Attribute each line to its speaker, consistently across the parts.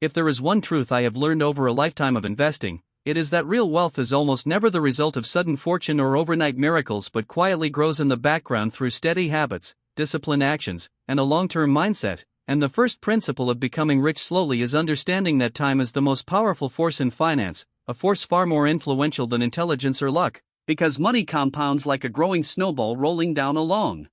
Speaker 1: If there is one truth I have learned over a lifetime of investing, it is that real wealth is almost never the result of sudden fortune or overnight miracles but quietly grows in the background through steady habits, disciplined actions, and a long-term mindset. And the first principle of becoming rich slowly is understanding that time is the most powerful force in finance, a force far more influential than intelligence or luck, because money compounds like a growing snowball rolling down a long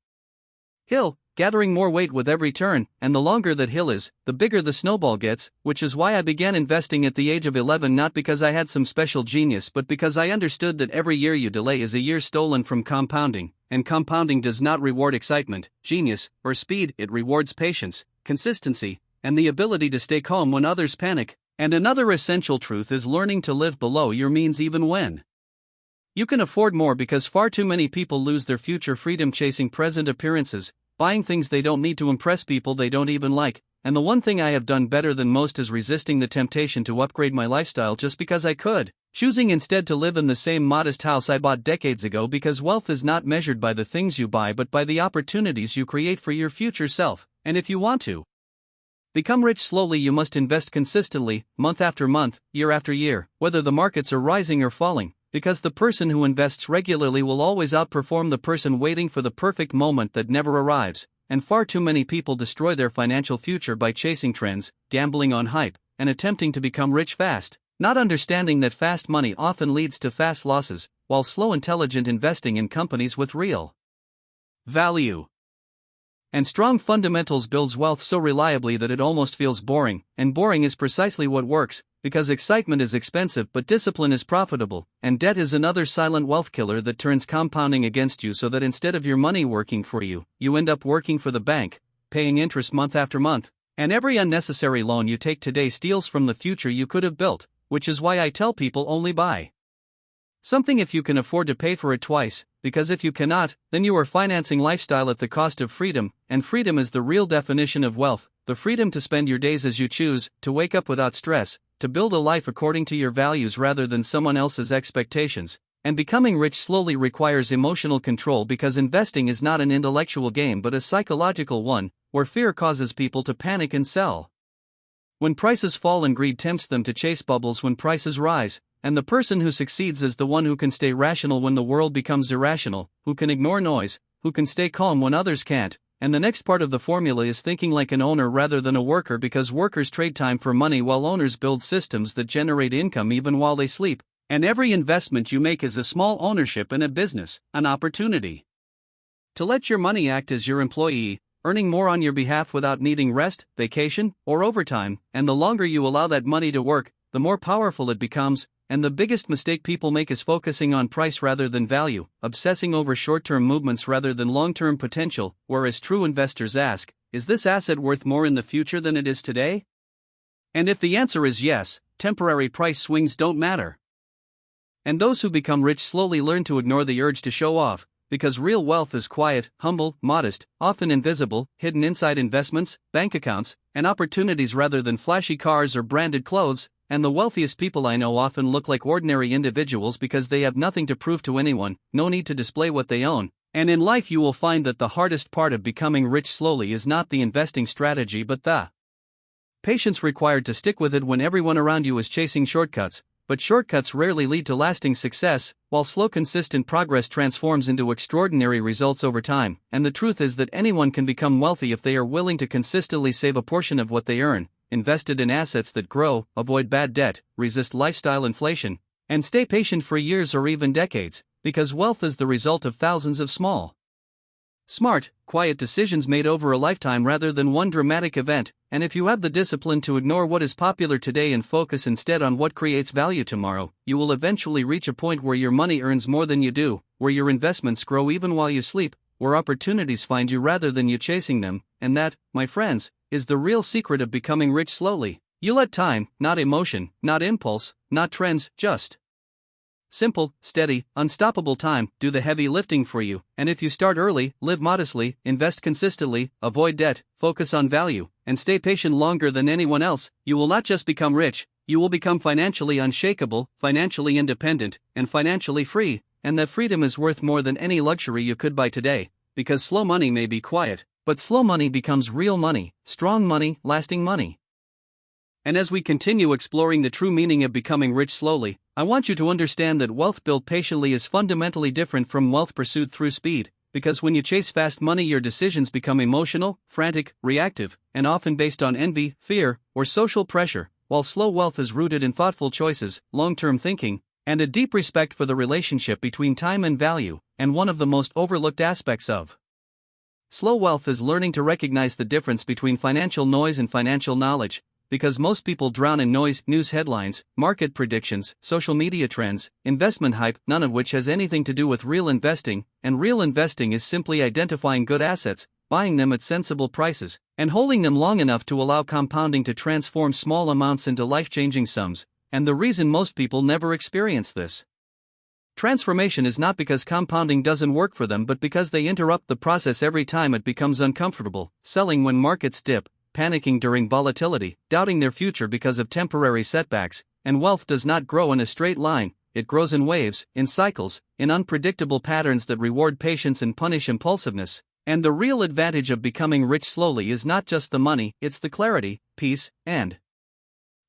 Speaker 1: hill, gathering more weight with every turn, and the longer that hill is, the bigger the snowball gets, which is why I began investing at the age of 11, not because I had some special genius but because I understood that every year you delay is a year stolen from compounding, and compounding does not reward excitement, genius, or speed, it rewards patience, consistency, and the ability to stay calm when others panic. And another essential truth is learning to live below your means even when you can afford more, because far too many people lose their future freedom chasing present appearances, buying things they don't need to impress people they don't even like. And the one thing I have done better than most is resisting the temptation to upgrade my lifestyle just because I could, choosing instead to live in the same modest house I bought decades ago, because wealth is not measured by the things you buy but by the opportunities you create for your future self. And if you want to become rich slowly, you must invest consistently, month after month, year after year, whether the markets are rising or falling, because the person who invests regularly will always outperform the person waiting for the perfect moment that never arrives. And far too many people destroy their financial future by chasing trends, gambling on hype, and attempting to become rich fast, not understanding that fast money often leads to fast losses, while slow intelligent investing in companies with real value and strong fundamentals builds wealth so reliably that it almost feels boring, and boring is precisely what works, because excitement is expensive but discipline is profitable, and debt is another silent wealth killer that turns compounding against you, so that instead of your money working for you, you end up working for the bank, paying interest month after month, and every unnecessary loan you take today steals from the future you could have built, which is why I tell people only buy something if you can afford to pay for it twice, because if you cannot, then you are financing lifestyle at the cost of freedom, and freedom is the real definition of wealth, the freedom to spend your days as you choose, to wake up without stress, to build a life according to your values rather than someone else's expectations. And becoming rich slowly requires emotional control, because investing is not an intellectual game but a psychological one, where fear causes people to panic and sell when prices fall and greed tempts them to chase bubbles when prices rise. And the person who succeeds is the one who can stay rational when the world becomes irrational, who can ignore noise, who can stay calm when others can't. And the next part of the formula is thinking like an owner rather than a worker, because workers trade time for money while owners build systems that generate income even while they sleep. And every investment you make is a small ownership in a business, an opportunity to let your money act as your employee, earning more on your behalf without needing rest, vacation, or overtime. And the longer you allow that money to work, the more powerful it becomes. And the biggest mistake people make is focusing on price rather than value, obsessing over short-term movements rather than long-term potential, whereas true investors ask, is this asset worth more in the future than it is today? And if the answer is yes, temporary price swings don't matter. And those who become rich slowly learn to ignore the urge to show off, because real wealth is quiet, humble, modest, often invisible, hidden inside investments, bank accounts, and opportunities rather than flashy cars or branded clothes. And the wealthiest people I know often look like ordinary individuals because they have nothing to prove to anyone, no need to display what they own. And in life you will find that the hardest part of becoming rich slowly is not the investing strategy but the patience required to stick with it when everyone around you is chasing shortcuts. But shortcuts rarely lead to lasting success, while slow consistent progress transforms into extraordinary results over time. And the truth is that anyone can become wealthy if they are willing to consistently save a portion of what they earn, invested in assets that grow, avoid bad debt, resist lifestyle inflation, and stay patient for years or even decades, because wealth is the result of thousands of small, smart, quiet decisions made over a lifetime rather than one dramatic event. And if you have the discipline to ignore what is popular today and focus instead on what creates value tomorrow, you will eventually reach a point where your money earns more than you do, where your investments grow even while you sleep, where opportunities find you rather than you chasing them. And that, my friends, is the real secret of becoming rich slowly. You let time, not emotion, not impulse, not trends, just simple, steady, unstoppable time do the heavy lifting for you. And if you start early, live modestly, invest consistently, avoid debt, focus on value, and stay patient longer than anyone else, you will not just become rich, you will become financially unshakable, financially independent, and financially free. And that freedom is worth more than any luxury you could buy today, because slow money may be quiet, but slow money becomes real money, strong money, lasting money. And as we continue exploring the true meaning of becoming rich slowly, I want you to understand that wealth built patiently is fundamentally different from wealth pursued through speed, because when you chase fast money, your decisions become emotional, frantic, reactive, and often based on envy, fear, or social pressure, while slow wealth is rooted in thoughtful choices, long-term thinking, and a deep respect for the relationship between time and value. And one of the most overlooked aspects of slow wealth is learning to recognize the difference between financial noise and financial knowledge, because most people drown in noise, news headlines, market predictions, social media trends, investment hype, none of which has anything to do with real investing, and real investing is simply identifying good assets, buying them at sensible prices, and holding them long enough to allow compounding to transform small amounts into life-changing sums. And the reason most people never experience this transformation is not because compounding doesn't work for them, but because they interrupt the process every time it becomes uncomfortable, selling when markets dip, panicking during volatility, doubting their future because of temporary setbacks. And wealth does not grow in a straight line, it grows in waves, in cycles, in unpredictable patterns that reward patience and punish impulsiveness. And the real advantage of becoming rich slowly is not just the money, it's the clarity, peace, and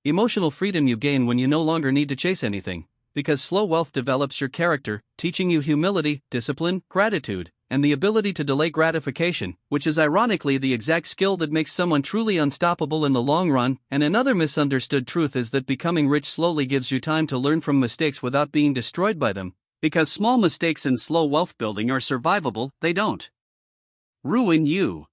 Speaker 1: emotional freedom you gain when you no longer need to chase anything. Because slow wealth develops your character, teaching you humility, discipline, gratitude, and the ability to delay gratification, which is ironically the exact skill that makes someone truly unstoppable in the long run. And another misunderstood truth is that becoming rich slowly gives you time to learn from mistakes without being destroyed by them. Because small mistakes in slow wealth building are survivable, they don't ruin you.